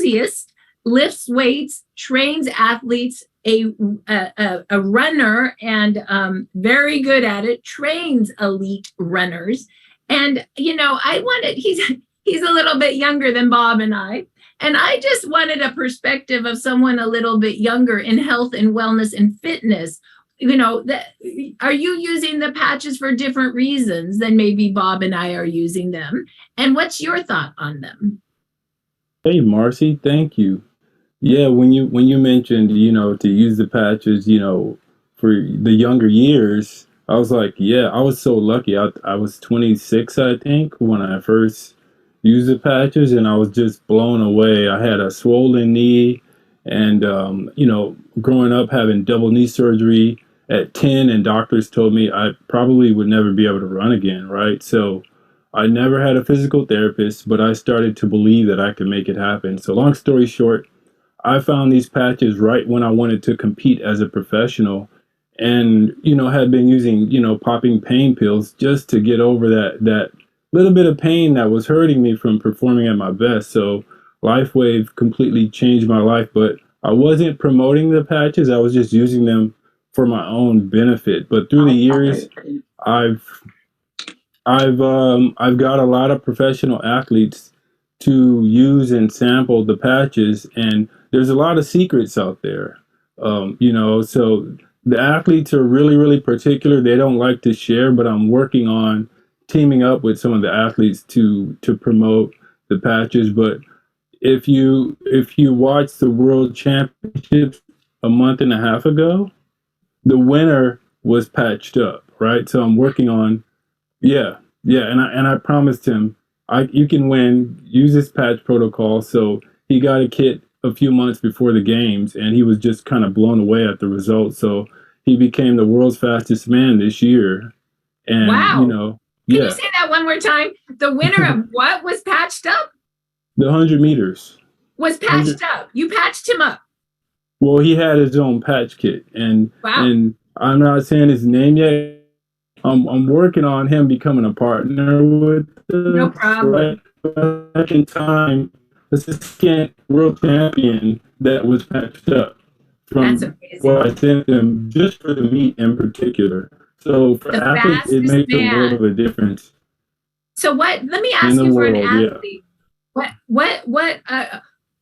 enthusiast, lifts weights, trains athletes, a runner, and very good at it, trains elite runners. And he's a little bit younger than Bob and I just wanted a perspective of someone a little bit younger in health and wellness and fitness. Are you using the patches for different reasons than maybe Bob and I are using them? And what's your thought on them? Hey, Marcy, thank you. Yeah, when you mentioned, to use the patches, for the younger years, I was like, yeah, I was so lucky. I was 26, I think, when I first used the patches, and I was just blown away. I had a swollen knee, and growing up having double knee surgery at 10, and doctors told me I probably would never be able to run again, right? So I never had a physical therapist, but I started to believe that I could make it happen. So long story short, I found these patches right when I wanted to compete as a professional, and had been using, popping pain pills just to get over that little bit of pain that was hurting me from performing at my best. So LifeWave completely changed my life, but I wasn't promoting the patches. I was just using them for my own benefit. But through the years, I've I've got a lot of professional athletes to use and sample the patches, and there's a lot of secrets out there. So the athletes are really, really particular. They don't like to share, but I'm working on teaming up with some of the athletes to promote the patches. But if you watch the World Championships a month and a half ago, the winner was patched up, right? So I'm working on, yeah, yeah, and I promised him, you can win, use this patch protocol. So he got a kit a few months before the games, and he was just kind of blown away at the results. So he became the world's fastest man this year. And Wow. Can you yeah, say that one more time? The winner of what was patched up? the 100 meters. Was 100, patched up. You patched him up. well, he had his own patch kit, and Wow. and I'm not saying his name yet. I'm working on him becoming a partner with No us, right? problem. Back in time, assistant world champion that was patched up That's from what amazing. I sent them just for the meet in particular. So for The athletes, it fastest makes a world of man. a difference So what, let me in ask the you for an world. Yeah. athlete.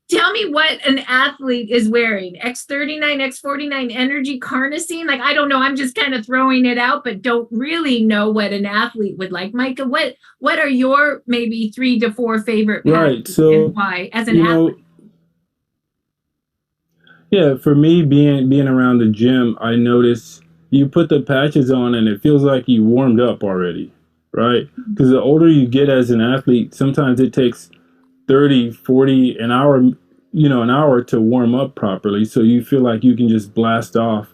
Tell me what an athlete is wearing. X39, X49 energy carnosine? Like, I don't know. I'm just kind of throwing it out, but don't really know what an athlete would like. Micah, what are your maybe 3 to 4 favorite Right. patches and So, why as an you know, athlete? yeah, for me being around the gym, I notice you put the patches on and it feels like you warmed up already, right? Because the older you get as an athlete, sometimes it takes 30, 40, an hour to warm up properly. So you feel like you can just blast off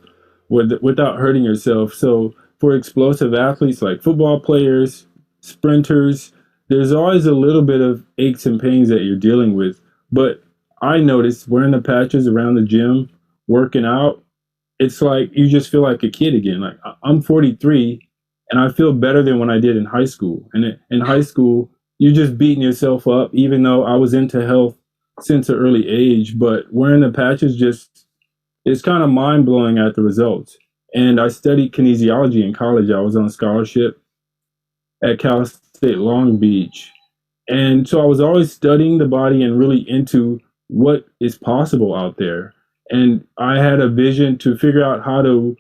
without hurting yourself. So for explosive athletes like football players, sprinters, there's always a little bit of aches and pains that you're dealing with. But I noticed wearing the patches around the gym, working out, it's like you just feel like a kid again. Like I'm 43 and I feel better than when I did in high school. And in high school, you're just beating yourself up, even though I was into health since an early age. But wearing the patches just, it's kind of mind blowing at the results. And I studied kinesiology in college. I was on scholarship at Cal State Long Beach. And so I was always studying the body and really into what is possible out there. And I had a vision to figure out how to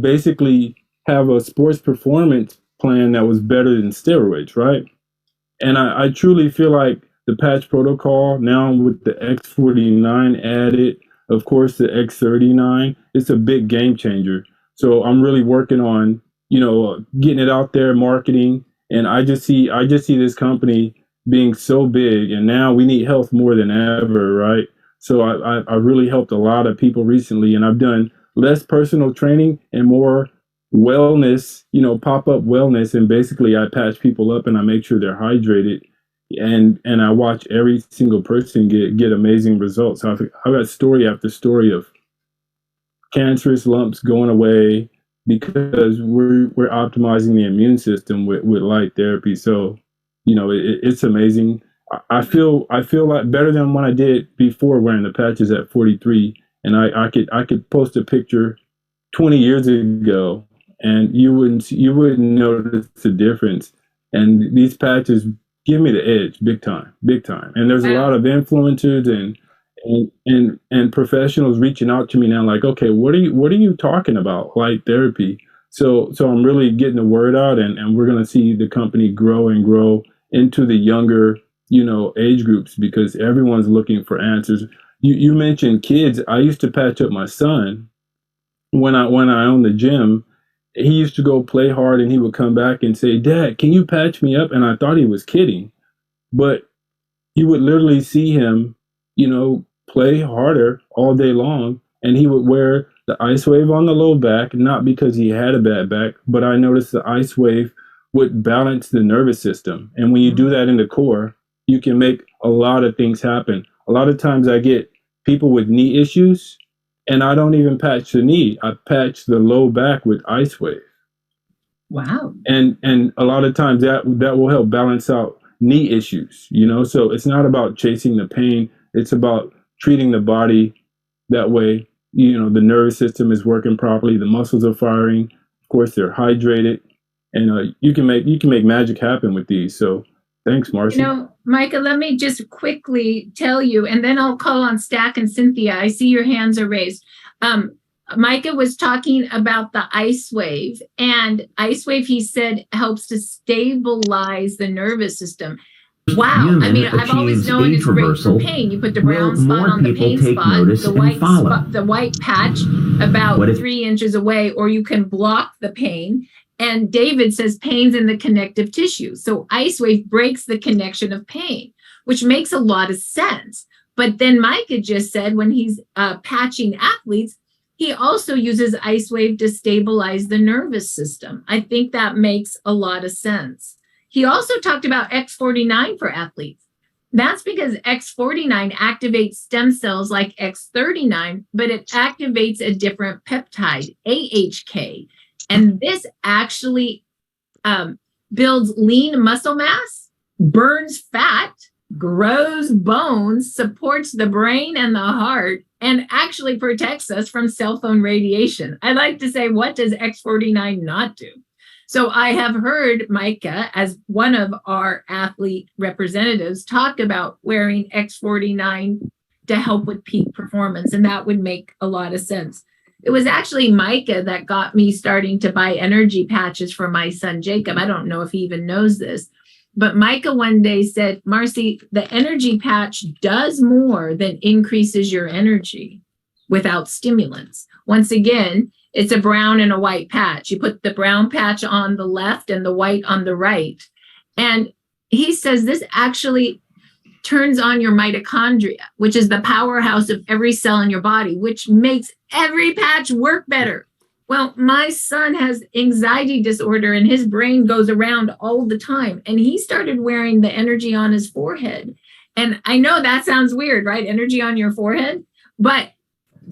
basically have a sports performance plan that was better than steroids, right? And I truly feel like the patch protocol now with the X49 added, of course the X39, it's a big game changer. So I'm really working on getting it out there, marketing, and I just see this company being so big, and now we need health more than ever, right? So I really helped a lot of people recently, and I've done less personal training and more wellness, pop up wellness, and basically I patch people up and I make sure they're hydrated, and I watch every single person get amazing results. So I've got story after story of cancerous lumps going away because we're optimizing the immune system with light therapy. So it's amazing. I feel like better than when I did before wearing the patches at 43. And I could post a picture 20 years ago, and you wouldn't notice the difference. And these patches give me the edge, big time, big time. And there's a lot Wow. of influencers and professionals reaching out to me now, like, okay, what are you talking about? Light therapy. So I'm really getting the word out, and we're gonna see the company grow and grow into the younger, age groups, because everyone's looking for answers. You mentioned kids. I used to patch up my son when I owned the gym. He used to go play hard, and he would come back and say, "Dad, can you patch me up?" And I thought he was kidding, but you would literally see him, play harder all day long, and he would wear the ice wave on the low back, not because he had a bad back, but I noticed the ice wave would balance the nervous system. And when you do that in the core, you can make a lot of things happen. A lot of times I get people with knee issues, and I don't even patch the knee. I patch the low back with ice wave. Wow. And a lot of times that will help balance out knee issues. So it's not about chasing the pain, it's about treating the body. That way, the nervous system is working properly, the muscles are firing, of course they're hydrated, and you can make magic happen with these. So thanks, Marcy. Micah, let me just quickly tell you, and then I'll call on Stack and Cynthia. I see your hands are raised. Micah was talking about the ice wave, and ice wave, he said, helps to stabilize the nervous system. Wow. I mean, I've always known it's great for pain. You put the brown spot on the pain spot, the white patch about 3 inches away, or you can block the pain. And David says pain's in the connective tissue. So ice wave breaks the connection of pain, which makes a lot of sense. But then Micah just said when he's patching athletes, he also uses ice wave to stabilize the nervous system. I think that makes a lot of sense. He also talked about X49 for athletes. That's because X49 activates stem cells like X39, but it activates a different peptide, AHK. And this actually builds lean muscle mass, burns fat, grows bones, supports the brain and the heart, and actually protects us from cell phone radiation. I like to say, what does X49 not do? So I have heard Micah, as one of our athlete representatives, talk about wearing X49 to help with peak performance, and that would make a lot of sense. It was actually Micah that got me starting to buy energy patches for my son, Jacob. I don't know if he even knows this, but Micah one day said, Marcy, the energy patch does more than increases your energy without stimulants. Once again, it's a brown and a white patch. You put the brown patch on the left and the white on the right. And he says this actually turns on your mitochondria, which is the powerhouse of every cell in your body, which makes every patch work better. Well, my son has anxiety disorder and his brain goes around all the time. And he started wearing the energy on his forehead. And I know that sounds weird, right? Energy on your forehead. But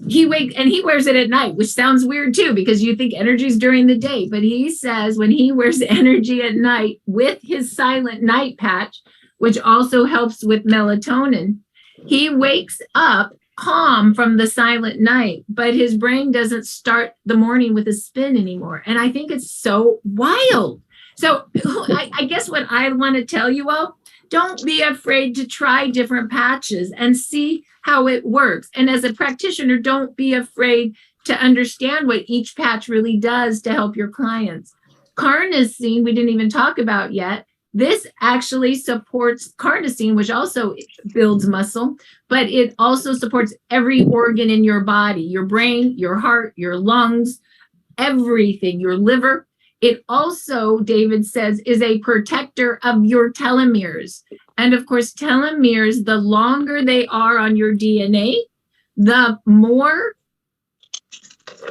he wears it at night, which sounds weird too, because you think energy is during the day. But he says when he wears energy at night with his silent night patch, which also helps with melatonin, he wakes up calm from the silent night, but his brain doesn't start the morning with a spin anymore. And I think it's so wild. So I guess what I want to tell you all, don't be afraid to try different patches and see how it works. And as a practitioner, don't be afraid to understand what each patch really does to help your clients. Carnosine, we didn't even talk about yet. This actually supports carnosine, which also builds muscle, but it also supports every organ in your body, your brain, your heart, your lungs, everything, your liver. It also, David says, is a protector of your telomeres. And of course, telomeres, the longer they are on your DNA, the more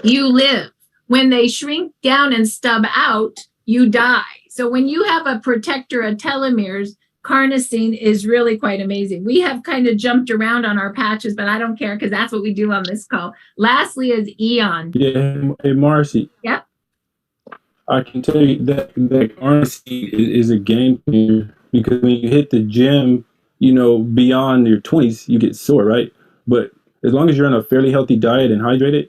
you live. When they shrink down and stub out, you die. So when you have a protector of telomeres, carnosine is really quite amazing. We have kind of jumped around on our patches, but I don't care because that's what we do on this call. Lastly is Eon. Yeah, hey, Marcy. Yep. I can tell you that carnosine is a game changer, because when you hit the gym, beyond your 20s, you get sore, right? But as long as you're on a fairly healthy diet and hydrated,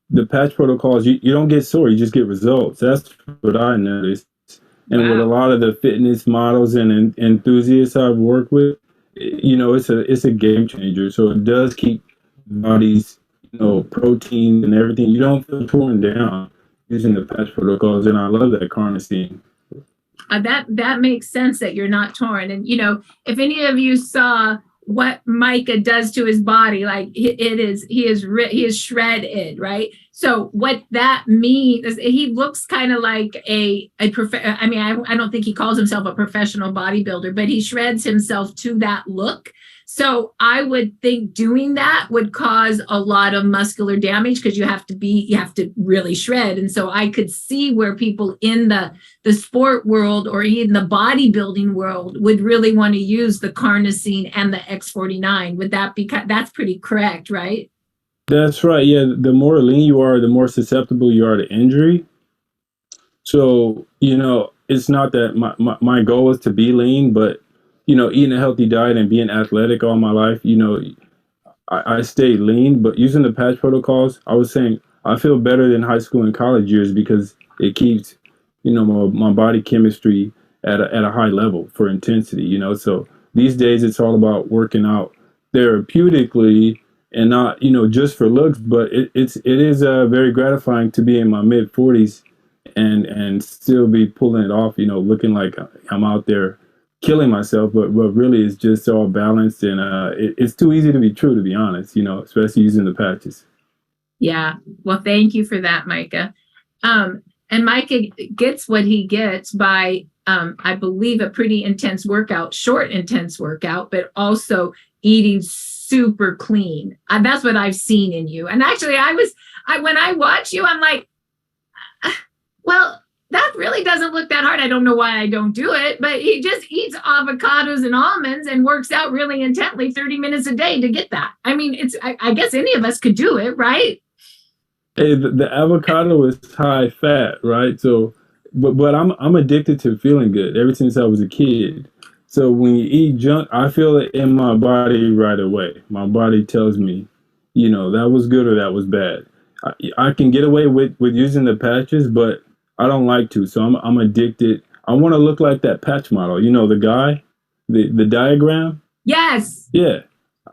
the patch protocols, you don't get sore, you just get results. That's what I noticed. And with a Wow. lot of the fitness models and enthusiasts I've worked with, it's a game changer. So it does keep bodies, protein and everything. You don't feel torn down using the patch protocols, and I love that carnosine. That makes sense that you're not torn. And if any of you saw what Micah does to his body, like he is shredded, right? So what that means is he looks kind of like I mean, I don't think he calls himself a professional bodybuilder, but he shreds himself to that look. So I would think doing that would cause a lot of muscular damage because you have to really shred. And so I could see where people in the sport world or in the bodybuilding world would really want to use the carnosine and the X49. Would that be, that's pretty correct, right? That's right. Yeah, the more lean you are, the more susceptible you are to injury. So, it's not that my goal is to be lean, but, eating a healthy diet and being athletic all my life, I stay lean, but using the patch protocols, I was saying I feel better than high school and college years because it keeps, my body chemistry at a high level for intensity, So these days it's all about working out therapeutically and not, just for looks, but it is very gratifying to be in my mid 40s and still be pulling it off, looking like I'm out there killing myself, but really it's just all balanced, and it's too easy to be true, to be honest, especially using the patches. Yeah. Well, thank you for that, Micah. And Micah gets what he gets by, I believe, a pretty intense workout, short, intense workout, but also eating super clean. That's what I've seen in you. And actually, when I watch you, I'm like, well, that really doesn't look that hard. I don't know why I don't do it, but he just eats avocados and almonds and works out really intently 30 minutes a day to get that. I mean, I guess any of us could do it, right? Hey, the avocado is high fat, right? So, but I'm addicted to feeling good ever since I was a kid. So when you eat junk, I feel it in my body right away. My body tells me, that was good or that was bad. I can get away with using the patches, but I don't like to. So I'm addicted. I want to look like that patch model. The guy, the diagram. Yes. Yeah,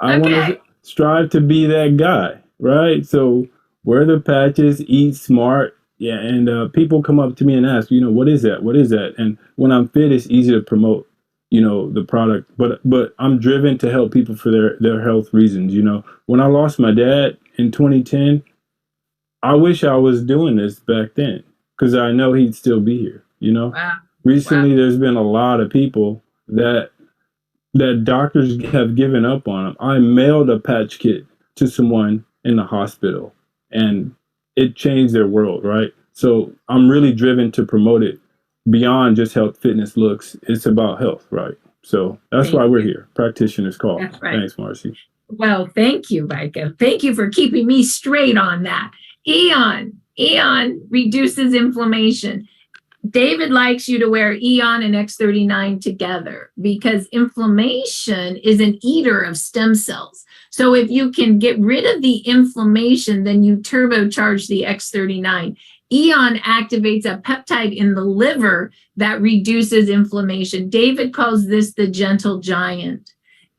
I want Okay. to strive to be that guy, right? So wear the patches, eat smart. Yeah, and people come up to me and ask, what is that? What is that? And when I'm fit, it's easy to promote, the product. But I'm driven to help people for their health reasons. When I lost my dad in 2010, I wish I was doing this back then because I know he'd still be here. Wow. Recently, Wow. there's been a lot of people that doctors have given up on them. I mailed a patch kit to someone in the hospital, and it changed their world, right? So I'm really driven to promote it beyond just health, fitness, looks. It's about health, right? So that's why we're here. Practitioners call. That's right. Thanks, Marcy. Well, thank you, Micah. Thank you for keeping me straight on that. Eon reduces inflammation. David likes you to wear Eon and X39 together because inflammation is an eater of stem cells. So if you can get rid of the inflammation, then you turbocharge the X39. Eon activates a peptide in the liver that reduces inflammation. David calls this the gentle giant.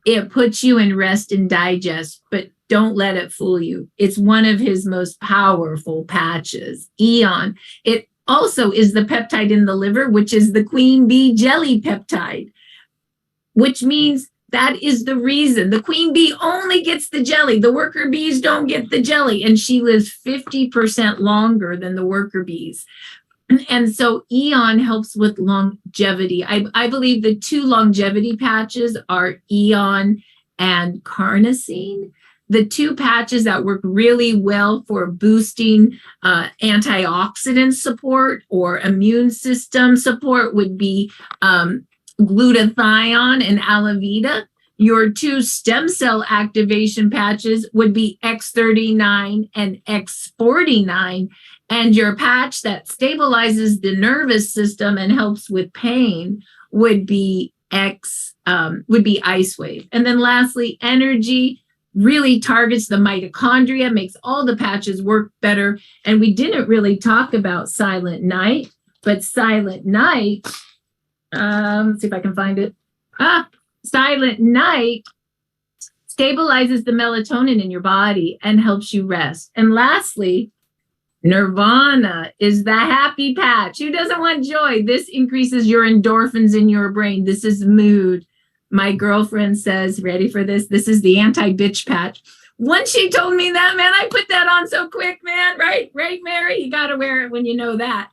It puts you in rest and digest, but don't let it fool you. It's one of his most powerful patches. Eon. It also is the peptide in the liver, which is the queen bee jelly peptide, which means that is the reason the queen bee only gets the jelly. The worker bees don't get the jelly, and she lives 50% longer than the worker bees. And so Eon helps with longevity. I believe the two longevity patches are Eon and carnosine. The two patches that work really well for boosting antioxidant support or immune system support would be glutathione and Alavida. Your two stem cell activation patches would be X39 and X49. And your patch that stabilizes the nervous system and helps with pain would be X would be Ice Wave. And then lastly, Energy really targets the mitochondria, makes all the patches work better. And we didn't really talk about Silent Night, but Silent Night, let's see if I can find it. Silent Night stabilizes the melatonin in your body and helps you rest. And lastly, Nirvana is the happy patch. Who doesn't want joy? This increases your endorphins in your brain. This is mood. My girlfriend says, ready for this? This is the anti-bitch patch. Once she told me that, man, I put that on so quick, man. Right, Mary? You got to wear it when you know that.